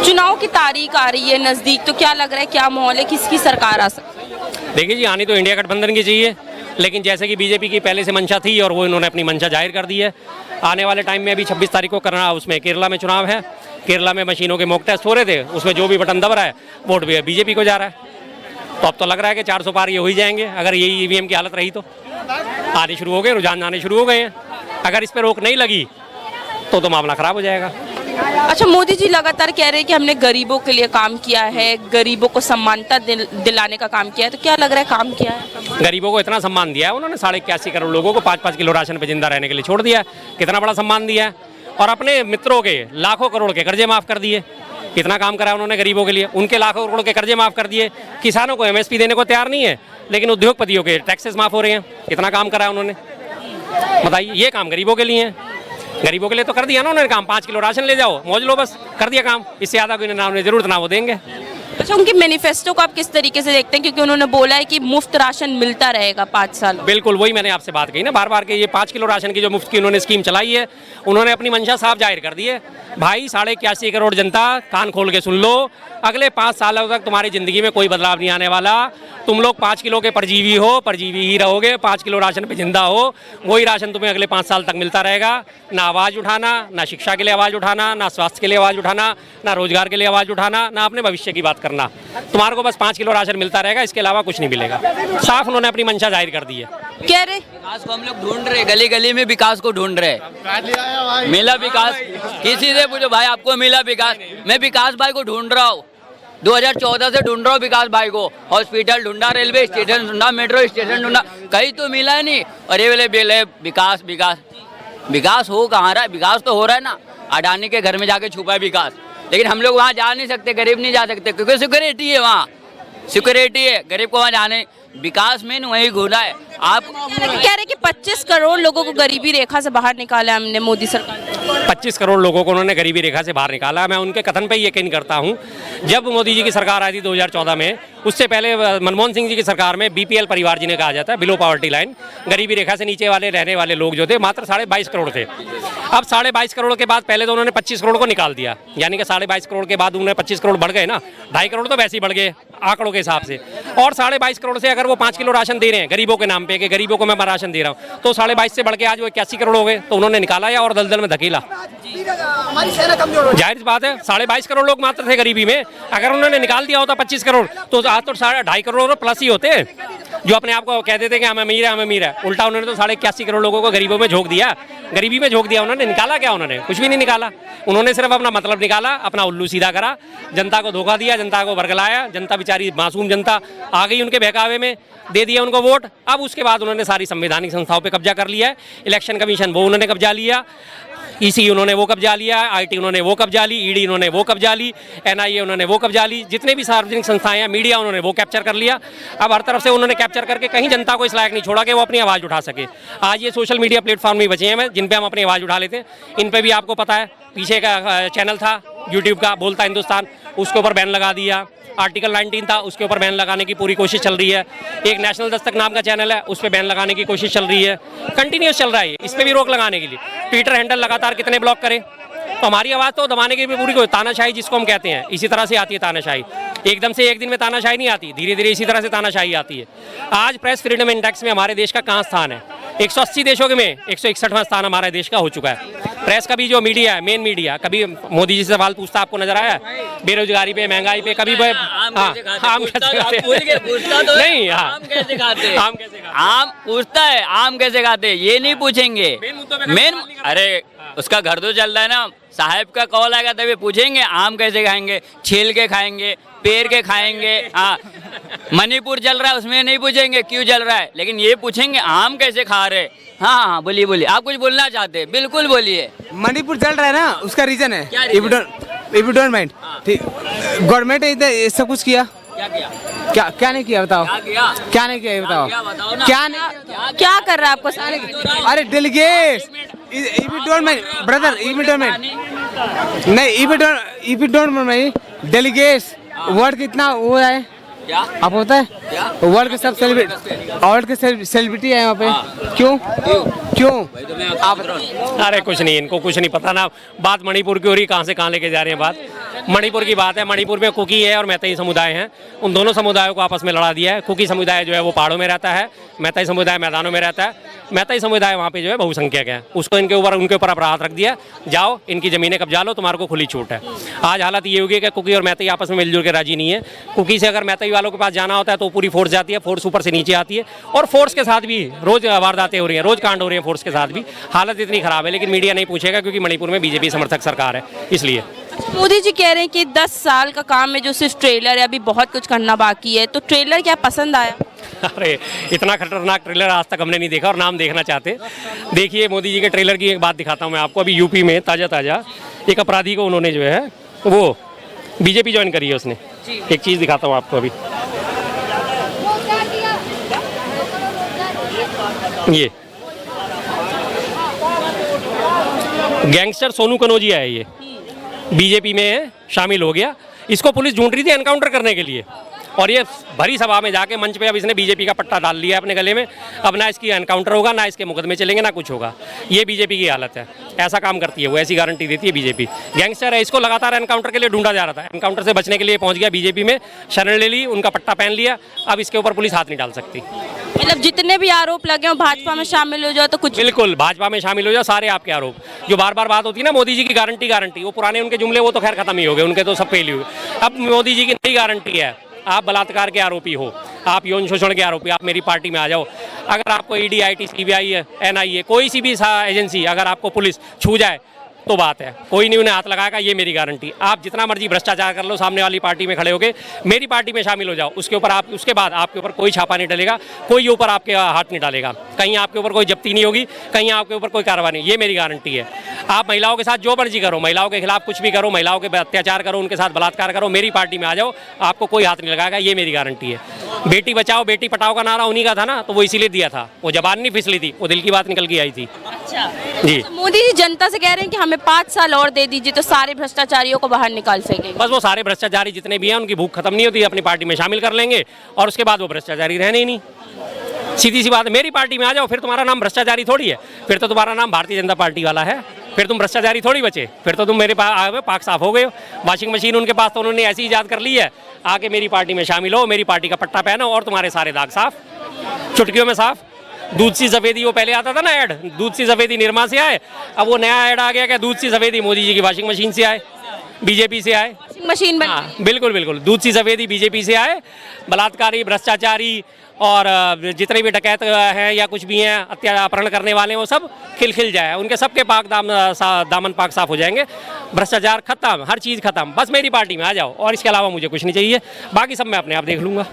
चुनाव की तारीख आ रही है नजदीक, तो क्या लग रहा है, क्या माहौल है, किसकी सरकार आ सकती है? देखिए जी, आनी तो इंडिया गठबंधन की चाहिए, लेकिन जैसे कि बीजेपी की पहले से मंशा थी और वो इन्होंने अपनी मंशा जाहिर कर दी है। आने वाले टाइम में अभी 26 तारीख को करना, उसमें केरला में चुनाव है। केरला में मशीनों के मॉक टेस्ट हो रहे थे, उसमें जो भी बटन दब रहा है वोट भी बीजेपी को जा रहा है। तो अब तो लग रहा है कि 400 पार ये हो ही जाएंगे अगर यही ईवीएम की हालत रही तो। आने शुरू हो गए, रुझान आने शुरू हो गए हैं। अगर इस पर रोक नहीं लगी तो मामला खराब हो जाएगा। अच्छा, मोदी जी लगातार कह रहे हैं कि हमने गरीबों के लिए काम किया है, गरीबों को सम्मानता दिलाने का काम किया है, तो क्या लग रहा है काम किया है? गरीबों को इतना सम्मान दिया है उन्होंने, 81.5 करोड़ लोगों को 5-5 किलो राशन पे जिंदा रहने के लिए छोड़ दिया है। कितना बड़ा सम्मान दिया है। और अपने मित्रों के लाखों करोड़ के कर्जे माफ़ कर दिए। कितना काम करा उन्होंने गरीबों के लिए, उनके लाखों करोड़ के कर्जे माफ़ कर दिए। किसानों को MSP देने को तैयार नहीं है, लेकिन उद्योगपतियों के टैक्सेस माफ़ हो रहे हैं। कितना काम करा उन्होंने, बताइए। ये काम गरीबों के लिए है। गरीबों के लिए तो कर दिया ना उन्होंने काम। 5 किलो राशन ले जाओ, मौज लो, बस कर दिया काम। इससे ज़्यादा कोई ना जरूरत ना वो देंगे। अच्छा, उनके मैनिफेस्टो को आप किस तरीके से देखते हैं, क्योंकि उन्होंने बोला है कि मुफ्त राशन मिलता रहेगा 5 साल। बिल्कुल, वही मैंने आपसे बात कही ना बार बार के, ये 5 किलो राशन की जो मुफ्त की उन्होंने स्कीम चलाई है, उन्होंने अपनी मंशा साफ जाहिर कर दी है। भाई 81.5 करोड़ जनता, कान खोल के सुन लो, अगले 5 सालों तक तुम्हारी ज़िंदगी में कोई बदलाव नहीं आने वाला। तुम लोग 5 किलो के परजीवी हो, परजीवी ही रहोगे। 5 किलो राशन पे जिंदा हो, वही राशन तुम्हें अगले 5 साल तक मिलता रहेगा। ना आवाज़ उठाना, ना शिक्षा के लिए आवाज़ उठाना, ना स्वास्थ्य के लिए आवाज़ उठाना, ना रोजगार के लिए आवाज़ उठाना, ना अपने भविष्य की बात करना। तुम्हारे को बस 5 किलो राशन मिलता रहेगा, इसके अलावा कुछ नहीं मिलेगा। साफ उन्होंने अपनी मंशा जाहिर कर दी है। कह रहे विकास को हम लोग ढूंढ रहे, गली गली में विकास को ढूंढ रहे। मिला विकास? किसी से पूछो भाई आपको मिला विकास? मैं विकास भाई को ढूंढ रहा हूँ, 2014 से ढूंढ रहा हूँ विकास भाई को। हॉस्पिटल ढूंढा, रेलवे स्टेशन ढूंढा, मेट्रो स्टेशन ढूंढा, कहीं तो मिला नहीं। और ये वाले बिल है विकास विकास। विकास हो कहाँ रहा है? विकास तो हो रहा है ना, अडानी के घर में जाके छुपा है विकास। लेकिन हम लोग वहाँ जा नहीं सकते, गरीब नहीं जा सकते, क्योंकि सिक्योरिटी है वहाँ, सिक्योरिटी है। गरीब को वहाँ जाने, विकास में वही घूरा है। आप कह रहे कि 25 करोड़ लोगों को गरीबी रेखा से बाहर निकाला हमने मोदी सरकार ने। 25 करोड़ लोगों को उन्होंने गरीबी रेखा से बाहर निकाला। मैं उनके कथन पे ही यकीन करता हूँ। जब मोदी जी की सरकार आई थी 2014 में, उससे पहले मनमोहन सिंह जी की सरकार में BPL परिवार जिन्हें कहा जाता है, बिलो पॉवर्टी लाइन, गरीबी रेखा से नीचे वाले रहने वाले लोग जो थे मात्र 22.5 करोड़ थे। अब 22.5 करोड़ के बाद पहले तो उन्होंने 25 करोड़ को निकाल दिया, यानी कि 22.5 करोड़ के बाद उन्होंने 25 करोड़ बढ़ गए ना। 2.5 करोड़ तो वैसे ही बढ़ गए आंकड़ों के हिसाब से। और 22.5 करोड़ से अगर वो 5 किलो राशन दे रहे हैं गरीबों के नाम पे कि गरीबों को मैं राशन दे रहा हूँ, तो 22.5 से बढ़ के आज वो 81 करोड़ हो गए। तो उन्होंने निकाला या और दलदल में धकेला। जाहिर बात है, 22.5 करोड़ लोग मात्र थे गरीबी में। अगर उन्होंने निकाल दिया होता 25 करोड़ तो आज तो 2.5 करोड़ प्लस ही होते, जो अपने आप को कहते थे कि हम अमीर है, हम अमीर है। उल्टा उन्होंने तो 81 करोड़ लोगों को गरीबों में झोंक दिया, गरीबी में झोंक दिया। उन्होंने निकाला क्या? उन्होंने कुछ भी नहीं निकाला। उन्होंने सिर्फ अपना मतलब निकाला, अपना उल्लू सीधा करा, जनता को धोखा दिया, जनता को बरगलाया। जनता बेचारी मासूम जनता आ गई उनके बहकावे में, दे दिया उनको वोट। अब उसके बाद उन्होंने सारी संवैधानिक संस्थाओं पे कब्जा कर लिया है। इलेक्शन कमीशन वो उन्होंने कब्जा लिया, EC उन्होंने वो कब्जा लिया, IT उन्होंने वो कब्जा ली, ED उन्होंने वो कब्जा ली, NIA उन्होंने वो कब्जा ली। जितने भी सार्वजनिक संस्थाएं हैं, मीडिया उन्होंने वो कैप्चर कर लिया। अब हर तरफ से उन्होंने कैप्चर करके कहीं जनता को इस लायक नहीं छोड़ा कि वो अपनी आवाज़ उठा सके। आज ये सोशल मीडिया प्लेटफॉर्म ही बचे हैं जिन पे हम अपनी आवाज़ उठा लेते हैं। इन पे भी आपको पता है, पीछे का चैनल था YouTube का, बोलता हिंदुस्तान, उसके ऊपर बैन लगा दिया। आर्टिकल 19 था, उसके ऊपर बैन लगाने की पूरी कोशिश चल रही है। एक नेशनल दस्तक नाम का चैनल है, उस पर बैन लगाने की कोशिश चल रही है। कंटिन्यूस चल रहा है, इस पर भी रोक लगाने के लिए। ट्विटर हैंडल लगातार कितने ब्लॉक करें, तो हमारी आवाज़ तो दबाने की भी पूरी कोई, तानाशाही जिसको हम कहते हैं, इसी तरह से आती है तानाशाही। एकदम से एक दिन में तानाशाही नहीं आती, धीरे धीरे इसी तरह से तानाशाही आती है। आज प्रेस फ्रीडम इंडेक्स में हमारे देश का कहाँ स्थान है? 180 देशों में 161वां स्थान हमारे देश का हो चुका है। प्रेस का भी जो मीडिया है, मेन मीडिया, कभी मोदी जी से सवाल पूछता आपको नजर आया? बेरोजगारी पे, महंगाई पे कभी आम कैसे खाते नहीं, आम कैसे खाते, आम पूछता है आम कैसे खाते, ये नहीं पूछेंगे। मेन अरे उसका घर तो चल रहा है ना, साहब का कॉल आएगा तभी पूछेंगे आम कैसे खाएंगे, छील के खाएंगे, पेड़ के खाएंगे। हाँ, मणिपुर चल रहा है उसमें नहीं पूछेंगे क्यों चल रहा है, लेकिन ये पूछेंगे आम कैसे खा रहे। हाँ हाँ बोलिए बोलिए, आप कुछ बोलना चाहते हैं? बिल्कुल बोलिए। मणिपुर चल रहा है ना, उसका रीजन है, इफ यू डोंट माइंड, ठीक, गवर्नमेंट ने सब कुछ किया। क्या नहीं किया बताओ? क्या नहीं किया बताओ? क्या कर रहा है आपको सारे? अरे delegates, if you don't mind brother, if you don't mind नहीं, if you don't mind delegates, word कितना वो है, क्या? आपको पता है क्या? वर्ल्ड के सब सेलिब्रिटी है यहाँ पे, क्यों क्यों? आप पूछ रहा हूँ। अरे कुछ नहीं, इनको कुछ नहीं पता ना। बात मणिपुर की हो रही, कहाँ से कहाँ लेके जा रहे हैं बात। मणिपुर की बात है। मणिपुर में कुकी है और मैतई समुदाय हैं, उन दोनों समुदायों को आपस में लड़ा दिया है। कुकी समुदाय जो है वो पहाड़ों में रहता है, मैतई समुदाय मैदानों में रहता है। मैतई समुदाय वहाँ पे जो है बहुसंख्यक है, उसको उनके ऊपर अपराध रख दिया, जाओ इनकी ज़मीनें कब्जा लो, तुम्हारे को खुली छूट है। आज हालत ये होगी कि कुकी और मैतई आपस में मिलजुल के राजी नहीं है। कुकी से अगर मैतई वालों के पास जाना होता है तो पूरी फोर्स जाती है, फोर्स ऊपर से नीचे आती है, और फोर्स के साथ भी रोज वारदातें हो रही हैं, रोज कांड हो रहे हैं फोर्स के साथ भी। हालत इतनी खराब है, लेकिन मीडिया नहीं पूछेगा क्योंकि मणिपुर में बीजेपी समर्थक सरकार है, इसलिए। मोदी जी कह रहे हैं कि 10 साल का काम है जो सिर्फ ट्रेलर है, अभी बहुत कुछ करना बाकी है, तो ट्रेलर क्या पसंद आया? अरे इतना खतरनाक ट्रेलर आज तक हमने नहीं देखा और नाम देखना चाहते। देखिए मोदी जी के ट्रेलर की एक बात दिखाता हूँ मैं आपको। अभी यूपी में ताज़ा एक अपराधी को उन्होंने जो है वो बीजेपी ज्वाइन करी है उसने। एक चीज़ दिखाता हूँ आपको अभी, ये गैंगस्टर सोनू कनौजिया है, ये बीजेपी में शामिल हो गया। इसको पुलिस ढूंढ रही थी एनकाउंटर करने के लिए, और ये भरी सभा में जाके मंच पे अब इसने बीजेपी का पट्टा डाल लिया अपने गले में। अब ना इसकी एनकाउंटर होगा, ना इसके मुकदमे चलेंगे, ना कुछ होगा। ये बीजेपी की हालत है, ऐसा काम करती है वो, ऐसी गारंटी देती है बीजेपी। गैंगस्टर है, इसको लगातार एनकाउंटर के लिए ढूंढा जा रहा था, एनकाउंटर से बचने के लिए पहुंच गया बीजेपी में, शरण ले ली, उनका पट्टा पहन लिया। अब इसके ऊपर पुलिस हाथ नहीं डाल सकती। मतलब जितने भी आरोप लगे हो भाजपा में शामिल हो जाओ तो कुछ? बिल्कुल, भाजपा में शामिल हो जाओ, सारे आपके आरोप। जो बार बार बात होती है ना मोदी जी की गारंटी, वो पुराने उनके जुमले वो तो खैर खत्म ही हो गए, उनके तो सब फेल ही हुए। अब मोदी जी की नई गारंटी है, आप बलात्कार के आरोपी हो, आप यौन शोषण के आरोपी, आप मेरी पार्टी में आ जाओ। अगर आपको ईडी, आईटी, सीबीआई, एनआईए, कोई सी भी एजेंसी, अगर आपको पुलिस छू जाए तो बात है, कोई नहीं उन्हें हाथ लगाएगा, ये मेरी गारंटी। आप जितना मर्जी भ्रष्टाचार कर लो, सामने वाली पार्टी में खड़े होकर मेरी पार्टी में शामिल हो जाओ, उसके बाद आपके ऊपर कोई छापा नहीं डलेगा, कोई ऊपर आपके हाथ नहीं डालेगा, कहीं आपके ऊपर कोई जब्ती नहीं होगी, कहीं आपके ऊपर कोई कार्रवाई नहीं। ये मेरी गारंटी है। आप महिलाओं के साथ जो मर्जी करो, महिलाओं के खिलाफ कुछ भी करो, महिलाओं के अत्याचार करो, उनके साथ बलात्कार करो, मेरी पार्टी में आ जाओ, आपको कोई हाथ नहीं लगाएगा, ये मेरी गारंटी है। बेटी बचाओ बेटी पढ़ाओ का नारा उन्हीं का था ना, तो वो इसीलिए दिया था, वो जबान नहीं फिसली थी, वो दिल की बात निकल के आई थी। अच्छा जी। तो मोदी जी जनता से कह रहे हैं कि हमें 5 साल और दे दीजिए तो सारे भ्रष्टाचारियों को बाहर निकाल सकेंगे। बस वो सारे भ्रष्टाचारी जितने भी हैं उनकी भूख खत्म नहीं होती, अपनी पार्टी में शामिल कर लेंगे और उसके बाद वो भ्रष्टाचारी रहने ही नहीं। सीधी सी बात है, मेरी पार्टी में आ जाओ, फिर तुम्हारा नाम भ्रष्टाचारी थोड़ी है, फिर तो तुम्हारा नाम भारतीय जनता पार्टी वाला है, फिर तुम भ्रष्टाचारी थोड़ी बचे, फिर तो तुम मेरे पास आए हुए पाक साफ हो गए हो। वॉशिंग मशीन उनके पास तो उन्होंने ऐसी ईजाद कर ली है, आके मेरी पार्टी में शामिल हो, मेरी पार्टी का पट्टा पहनो और तुम्हारे सारे दाग साफ, चुटकियों में साफ। दूध सी सफेदी, वो पहले आता था ना ऐड, दूध सी सफेदी निरमा से आए, अब वो नया ऐड आ गया क्या दूध सी सफेदी मोदी जी की वॉशिंग मशीन से आए, बीजेपी से आए। वॉशिंग मशीन बन हाँ बिल्कुल बिल्कुल, दूध सी सफेदी बीजेपी से आए। बलात्कारी, भ्रष्टाचारी और जितने भी डकैत हैं या कुछ भी हैं, अपहरण करने वाले हैं, वो सब खिल जाए, उनके सबके दामन पाक साफ हो जाएंगे। भ्रष्टाचार खत्म, हर चीज़ खत्म, बस मेरी पार्टी में आ जाओ और इसके अलावा मुझे कुछ नहीं चाहिए, बाकी सब मैं अपने आप देख लूँगा।